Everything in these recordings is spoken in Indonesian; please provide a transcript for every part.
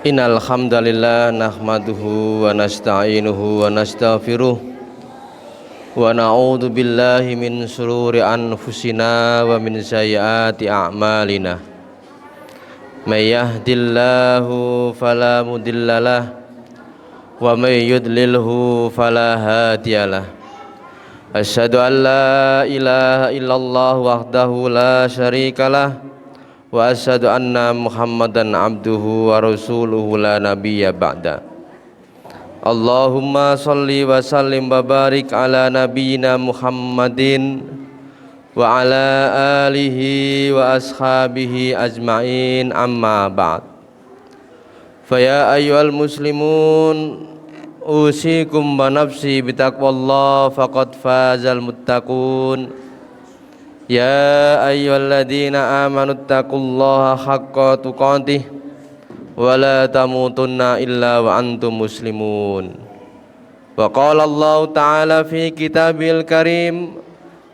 Innal hamdalillah nahmaduhu wa nasta'inuhu wa nastaghfiruh wa na'udzu billahi min shururi anfusina wa min sayyiati a'malina. May yahdihillahu fala mudhillalah wa may yudlilhu fala hadiyalah. Asyhadu an la ilaha illallah wahdahu la syarikalah wa asyhadu anna Muhammadan abduhu wa rasuluhu la nabiyya ba'da. Allahumma shalli wa sallim wa barik ala nabiyyina Muhammadin wa ala alihi wa ashabihi ajma'in, amma ba'd. Fa ya ayyuhal muslimun usikum wa nafsi bitaqwallah faqad fazal muttaqun. Ya ayyuhalladzina amanu taqullaha haqqa tuqatih wa la tamutunna illa wa antum muslimun. Wa qala Allah ta'ala fi kitabil karim,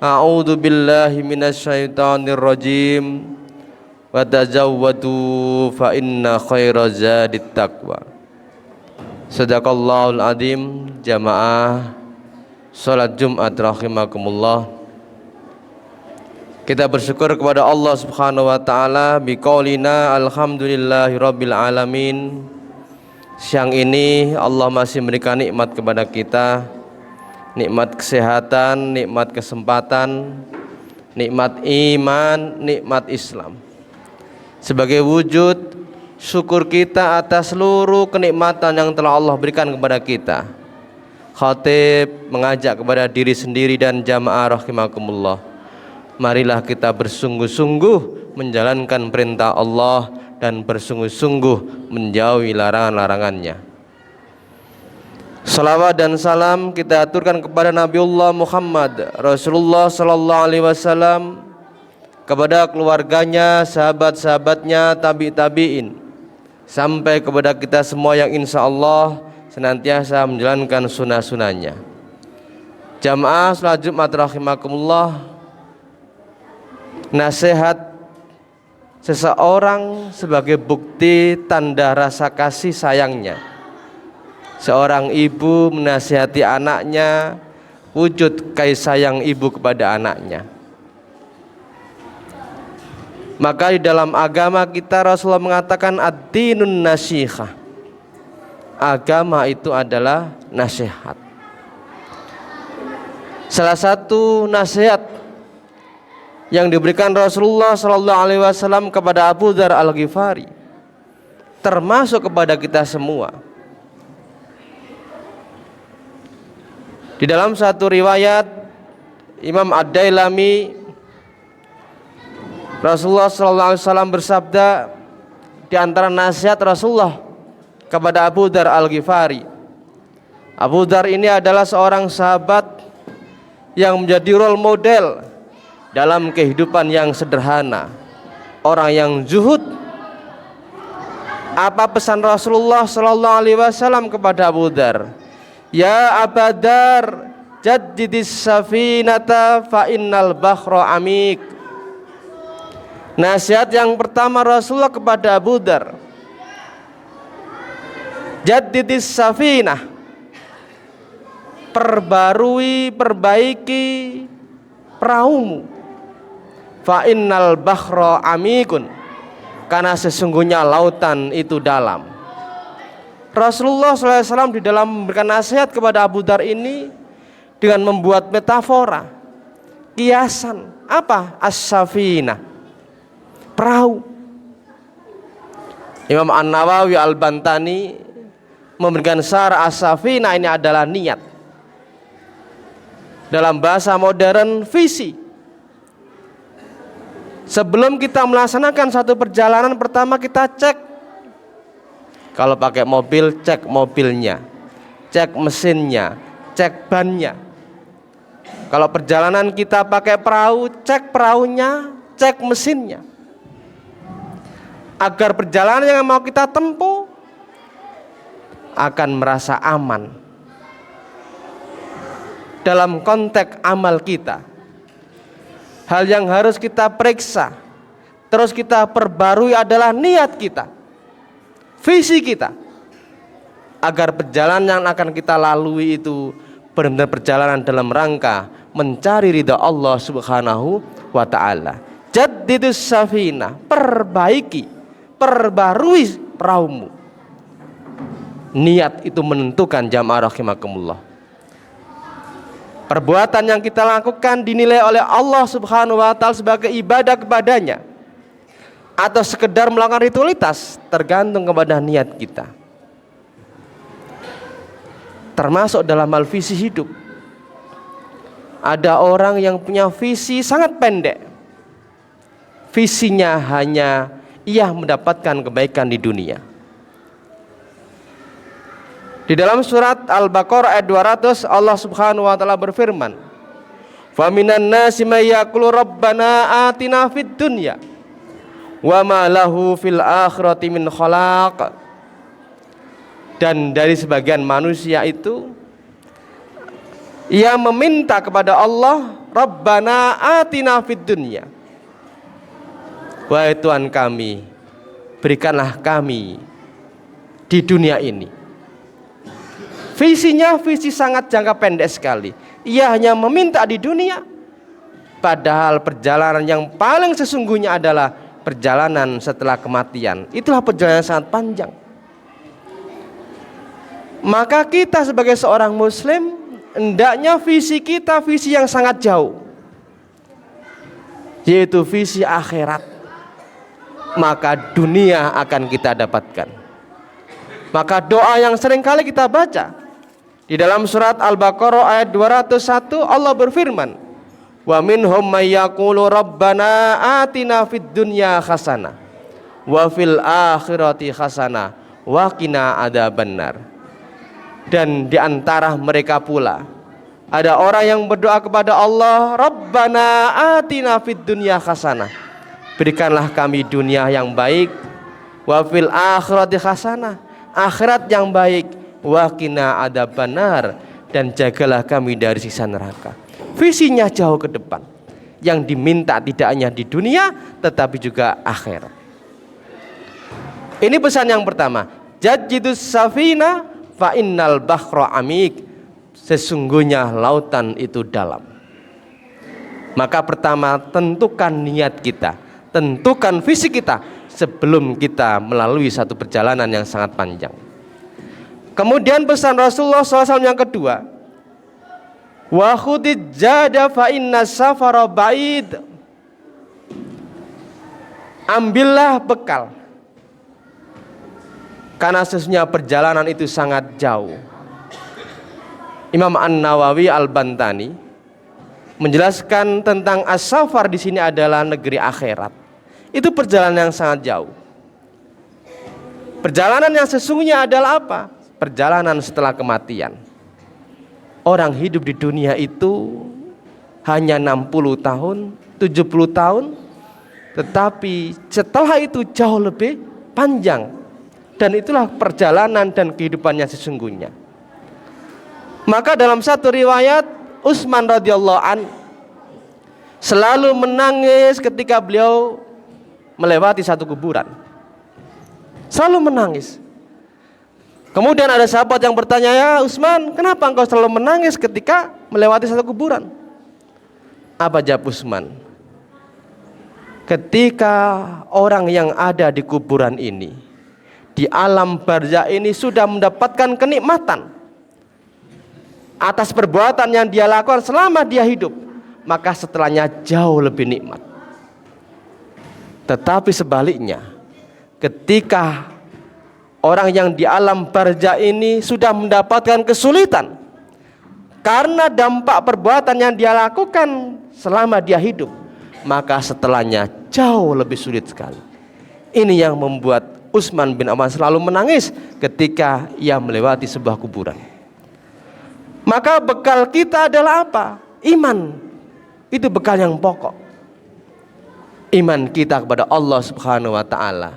a'udzu billahi minasyaitonir rajim, wa tazawwadu fa inna khairaz zadit taqwa. Sadaqallahul azim. Jamaah salat Jumat rahimakumullah. Kita bersyukur kepada Allah Subhanahu wa taala biqaulina alhamdulillahi rabbil alamin. Siang ini Allah masih memberikan nikmat kepada kita, nikmat kesehatan, nikmat kesempatan, nikmat iman, nikmat Islam. Sebagai wujud syukur kita atas seluruh kenikmatan yang telah Allah berikan kepada kita, khatib mengajak kepada diri sendiri dan jamaah rahimakumullah, marilah kita bersungguh-sungguh menjalankan perintah Allah dan bersungguh-sungguh menjauhi larangan-larangannya. Salawat dan salam kita aturkan kepada Nabiullah Muhammad Rasulullah sallallahu alaihi wasallam, kepada keluarganya, sahabat-sahabatnya, tabi'in, sampai kepada kita semua yang insya Allah senantiasa menjalankan sunnah-sunnahnya. Jamaah salat Jumat rahimakumullah, nasihat seseorang sebagai bukti tanda rasa kasih sayangnya. Seorang ibu menasihati anaknya, wujud kasih sayang ibu kepada anaknya. Maka di dalam agama kita Rasulullah mengatakan ad-dinun nasihah. Agama itu adalah nasihat. Salah satu nasihat yang diberikan Rasulullah sallallahu alaihi wasallam kepada Abu Dzar Al-Ghifari, termasuk kepada kita semua. Di dalam satu riwayat Imam Ad-Dailami, Rasulullah sallallahu alaihi wasallam bersabda, di antara nasihat Rasulullah kepada Abu Dzar Al-Ghifari, Abu Dzar ini adalah seorang sahabat yang menjadi role model dalam kehidupan yang sederhana, orang yang zuhud. Apa pesan Rasulullah sallallahu alaihi wasallam kepada Abu Dzar? Ya Abu Dzar, jaddidis safinata fa innal bahra amik. Nasihat yang pertama Rasulullah kepada Abu Dzar, jaddidis safinah, perbarui, perbaiki perahumu. Fa innal bahra amikun, karena sesungguhnya lautan itu dalam. Rasulullah SAW di dalam memberikan nasihat kepada Abu Dzar ini dengan membuat metafora, kiasan. Apa? As-safinah, perahu. Imam An-Nawawi Al-Bantani memberikan syarah as-safinah ini adalah niat. Dalam bahasa modern, visi. Sebelum kita melaksanakan satu perjalanan, pertama kita cek. Kalau pakai mobil, cek mobilnya, cek mesinnya, cek bannya. Kalau perjalanan kita pakai perahu, cek perahunya, cek mesinnya, agar perjalanan yang mau kita tempuh akan merasa aman. Dalam konteks amal kita, hal yang harus kita periksa, terus kita perbarui adalah niat kita. visi kita, agar perjalanan yang akan kita lalui itu benar-benar perjalanan dalam rangka mencari ridha Allah Subhanahu wa ta'ala. Jaddidus safina, perbaiki, perbarui perahumu. Niat itu menentukan, jamaah rahimakumullah. Perbuatan yang kita lakukan dinilai oleh Allah Subhanahu wa ta'ala sebagai ibadah kepadanya atau sekedar melakukan ritualitas, tergantung kepada niat kita. Termasuk dalam hal visi hidup. Ada orang yang punya visi sangat pendek. Visinya hanya ia mendapatkan kebaikan di dunia. Di dalam surat Al-Baqarah ayat 200 Allah Subhanahu wa taala berfirman, "Fa minan nasi may yaqulu rabbana atina fid dunya wa ma lahu fil akhirati min khalaq." Dan dari sebagian manusia itu ia meminta kepada Allah, "Rabbana atina fid dunya." Wahai Tuhan kami, berikanlah kami di dunia ini. Visinya visi sangat jangka pendek sekali. Ia hanya meminta di dunia, padahal perjalanan yang paling sesungguhnya adalah perjalanan setelah kematian. Itulah perjalanan yang sangat panjang. Maka kita sebagai seorang muslim, hendaknya visi kita visi yang sangat jauh, yaitu visi akhirat. Maka dunia akan kita dapatkan. Maka doa yang sering kali kita baca di dalam surat Al-Baqarah ayat 201 Allah berfirman, "Wa minhum may yaqulu rabbana atina fid dunya hasanah wa fil akhirati hasanah wa qina adzabannar." Dan di antara mereka pula ada orang yang berdoa kepada Allah, "Rabbana atina fid dunya hasanah." Berikanlah kami dunia yang baik, wa fil akhirati hasanah, akhirat yang baik, wa qina adzabannar, dan jagalah kami dari siksa neraka. Visinya jauh ke depan. Yang diminta tidak hanya di dunia tetapi juga akhirat. Ini pesan yang pertama, jadidus safina fa innal bahra amik. Sesungguhnya lautan itu dalam. Maka pertama, tentukan niat kita, tentukan visi kita sebelum kita melalui satu perjalanan yang sangat panjang. Kemudian pesan Rasulullah SAW yang kedua, wa khudid jada fa inna safara ba'id. Ambillah bekal, karena sesungguhnya perjalanan itu sangat jauh. Imam An-Nawawi Al-Bantani menjelaskan tentang as-safar di sini adalah negeri akhirat. Itu perjalanan yang sangat jauh. Perjalanan yang sesungguhnya adalah apa? Perjalanan setelah kematian. Orang hidup di dunia itu hanya 60 tahun, 70 tahun, tetapi setelah itu jauh lebih panjang. Dan itulah perjalanan dan kehidupannya sesungguhnya. Maka dalam satu riwayat, Utsman radhiyallahu an selalu menangis ketika beliau melewati satu kuburan. Selalu menangis. Kemudian ada sahabat yang bertanya, "Ya Utsman, kenapa engkau selalu menangis ketika melewati satu kuburan?" Apa jawab Utsman? Ketika orang yang ada di kuburan ini, di alam barzakh ini sudah mendapatkan kenikmatan atas perbuatan yang dia lakukan selama dia hidup, maka setelahnya jauh lebih nikmat. Tetapi sebaliknya, ketika orang yang di alam barzakh ini sudah mendapatkan kesulitan karena dampak perbuatan yang dia lakukan selama dia hidup, maka setelahnya jauh lebih sulit sekali. Ini yang membuat Utsman bin Affan selalu menangis ketika ia melewati sebuah kuburan. Maka bekal kita adalah apa? Iman. Itu bekal yang pokok. Iman kita kepada Allah Subhanahu wa ta'ala.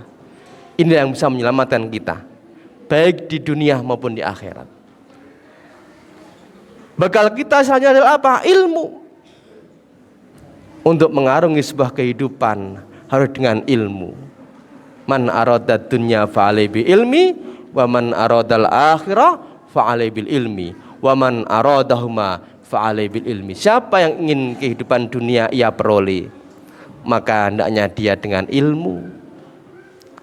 Ini yang bisa menyelamatkan kita, baik di dunia maupun di akhirat. Bekal kita selanjutnya adalah apa? Ilmu. Untuk mengarungi sebuah kehidupan harus dengan ilmu. Man aradad dunya fa'alai bil ilmi wa man aradal akhirah fa'alai bil ilmi wa man aradahuma fa'alai bil ilmi. Siapa yang ingin kehidupan dunia ia peroleh, maka hendaknya dia dengan ilmu.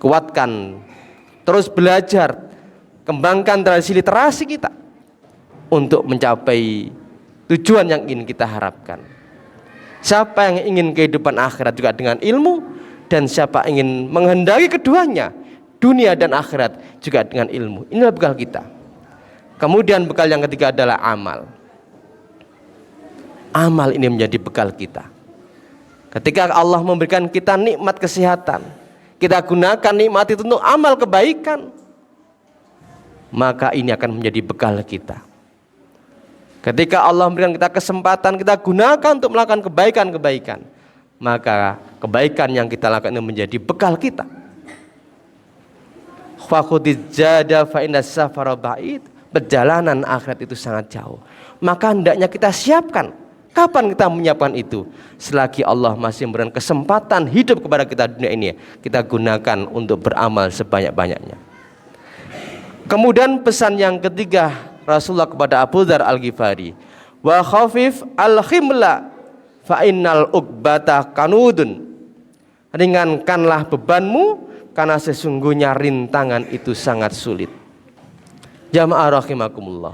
Kuatkan, terus belajar, kembangkan tradisi literasi kita untuk mencapai tujuan yang ingin kita harapkan. Siapa yang ingin kehidupan akhirat juga dengan ilmu, dan siapa ingin menghendaki keduanya, dunia dan akhirat juga dengan ilmu. Inilah bekal kita. Kemudian bekal yang ketiga adalah amal. Amal ini menjadi bekal kita. Ketika Allah memberikan kita nikmat kesehatan, kita gunakan nikmat itu untuk amal kebaikan, maka ini akan menjadi bekal kita. Ketika Allah memberikan kita kesempatan, kita gunakan untuk melakukan kebaikan-kebaikan, maka kebaikan yang kita lakukan ini menjadi bekal kita. Fakudijada fa inna safara ba'id. Perjalanan akhirat itu sangat jauh. Maka hendaknya kita siapkan. Kapan kita menyiapkan itu? Selagi Allah masih memberikan kesempatan hidup kepada kita dunia ini, kita gunakan untuk beramal sebanyak-banyaknya. Kemudian pesan yang ketiga Rasulullah kepada Abu Dzar Al-Ghifari, wa khafif al-khimla fa innal uqbata kanudun. Ringankanlah bebanmu karena sesungguhnya rintangan itu sangat sulit. Jamaah rahimakumullah.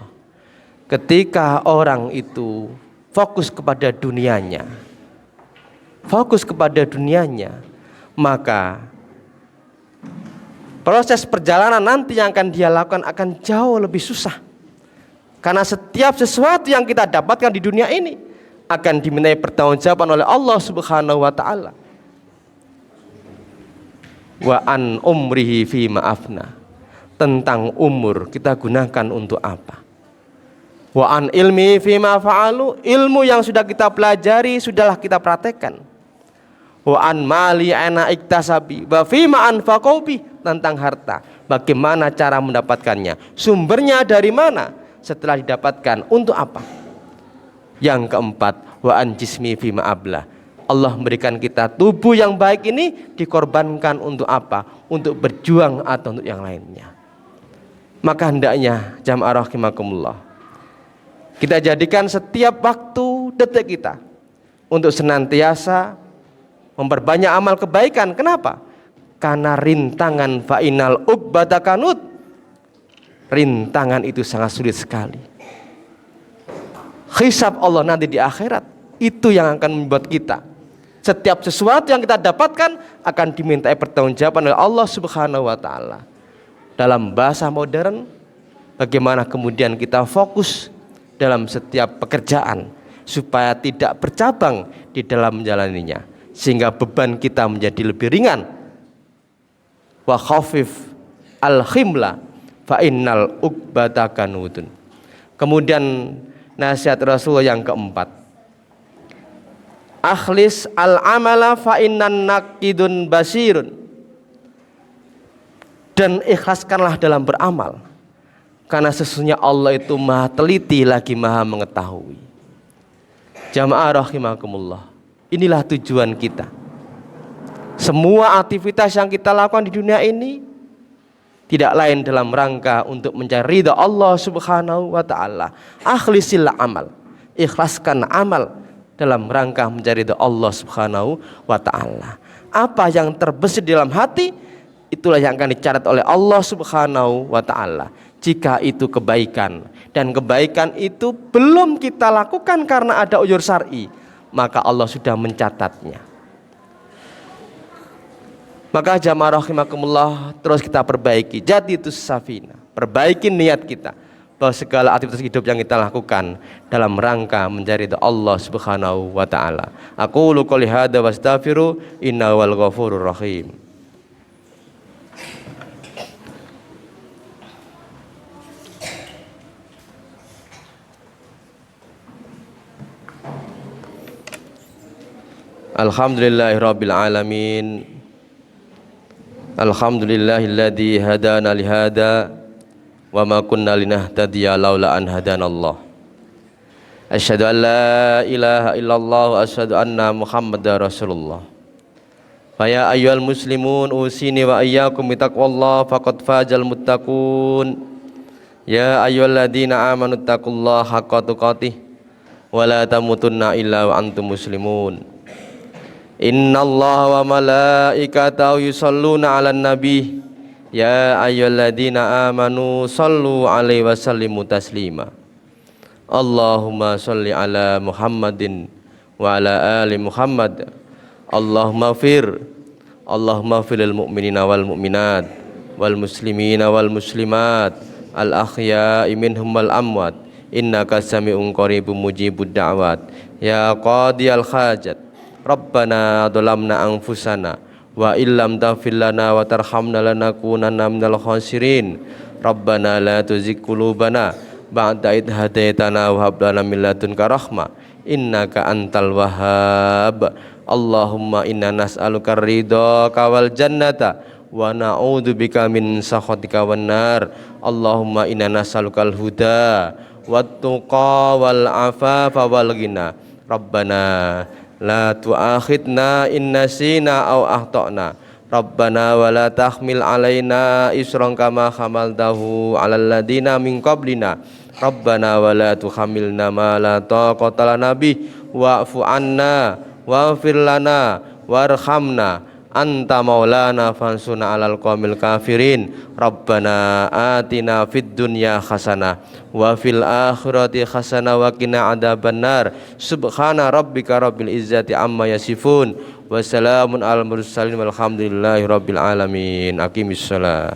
Ketika orang itu fokus kepada dunianya, maka proses perjalanan nanti yang akan dia lakukan akan jauh lebih susah. Karena setiap sesuatu yang kita dapatkan di dunia ini akan dimintai pertanggungjawaban oleh Allah Subhanahu wa taala. Wa an umrihi fi ma'afna. Tentang umur kita gunakan untuk apa? Wa an ilmi fi ma fa'alu. Ilmu yang sudah kita pelajari sudahlah kita praktekkan. Wa an mali ana iktasabi wa fi ma anfaqu bi. Tentang harta, bagaimana cara mendapatkannya, sumbernya dari mana, setelah didapatkan untuk apa. Yang keempat, wa an jismi fi ma'abla. Allah memberikan kita tubuh yang baik ini dikorbankan untuk apa? Untuk berjuang atau untuk yang lainnya. Maka hendaknya jamaah rahimakumullah, kita jadikan setiap waktu detik kita untuk senantiasa memperbanyak amal kebaikan. Kenapa? Karena rintangan fa'inal uqbata kanut. Rintangan itu sangat sulit sekali. Hisab Allah nanti di akhirat itu yang akan membuat kita, setiap sesuatu yang kita dapatkan akan dimintai pertanggungjawaban oleh Allah Subhanahu wa taala. Dalam bahasa modern, bagaimana kemudian kita fokus dalam setiap pekerjaan supaya tidak bercabang di dalam menjalaninya, sehingga beban kita menjadi lebih ringan. Wa khafif al-khimla fa innal uqbata kanudun. Kemudian nasihat Rasulullah yang keempat, akhlis al-amala fa innan naqidun basirun. Dan ikhlaskanlah dalam beramal, karena sesungguhnya Allah itu maha teliti lagi maha mengetahui. Jamaah rahimakumullah, inilah tujuan kita. Semua aktivitas yang kita lakukan di dunia ini tidak lain dalam rangka untuk mencari ridha Allah Subhanahu wa taala. Akhlisil amal, ikhlaskan amal dalam rangka mencari ridha Allah Subhanahu wa taala. Apa yang terbesit di dalam hati, itulah yang akan dicatat oleh Allah Subhanahu wa taala. Jika itu kebaikan, dan kebaikan itu belum kita lakukan karena ada uzur syar'i, maka Allah sudah mencatatnya. Maka jamaah rahimakumullah, terus kita perbaiki jaditus safina, perbaiki niat kita bahwa segala aktivitas hidup yang kita lakukan dalam rangka mencari ridha Allah Subhanahu wa taala. Aqulu qouli hadza wastaghfiru innahu wal ghafurur rahim. Alhamdulillahirabbil alamin. Alhamdulillahilladzi hadana lihada wa ma kunna linahtadiya laula an hadanallah. Asyhadu an la ilaha illallah wa asyhadu anna Muhammadar Rasulullah. Faya ayyuhal muslimun usini wa iyyakum bitaqwallah faqad fazal muttaqun. Ya ayyuhalladzina amanu taqullaha haqqa tuqatih wa la tamutunna illa wa antum muslimun. Innallaha wa malaikatahu yusholluna 'alan nabi. Ya ayyuhalladzina amanu shallu 'alaihi wa sallimu taslima. Allahumma shalli ala Muhammadin wa ala ali Muhammad. Allahumma fir lil mu'minina wal mu'minat wal muslimina wal muslimat al ahya'i minhum wal amwat innaka sami'un qaribun mujibud da'wat ya qadiyal hajat rabbana dhalamna anfusana wa illam taghfir lana wa tarhamna lanakunanna minal khasirin rabbana la tuzigh qulubana ba'da idh hadaitana wa hab lana min ladunka rahmah innaka antal wahhab. Allahumma inna nas'aluka ridhaka wal jannata wa na'udzubika min sakhatika wan nar. Allahumma inna nas'aluka al huda wat tuqa wal afafa wal ghina. Rabbana la tu'akhidna in nasina aw akhtana. Rabbana wa la tahmil alaina isran kama hamaltahu 'alal ladina min qablina. Rabbana wa la tuhammilna ma la taqata lana bih wa'fu 'anna waghfir lana warhamna anta maulana fansuna 'alal qaumil kafirin. Rabbana atina fid dunya hasanah wa fil akhirati hasanah wa qina adzabannar. Subhana rabbika rabbil izzati amma yasifun wa salamun alal mursalin walhamdulillahi rabbil alamin. Aqimissalah.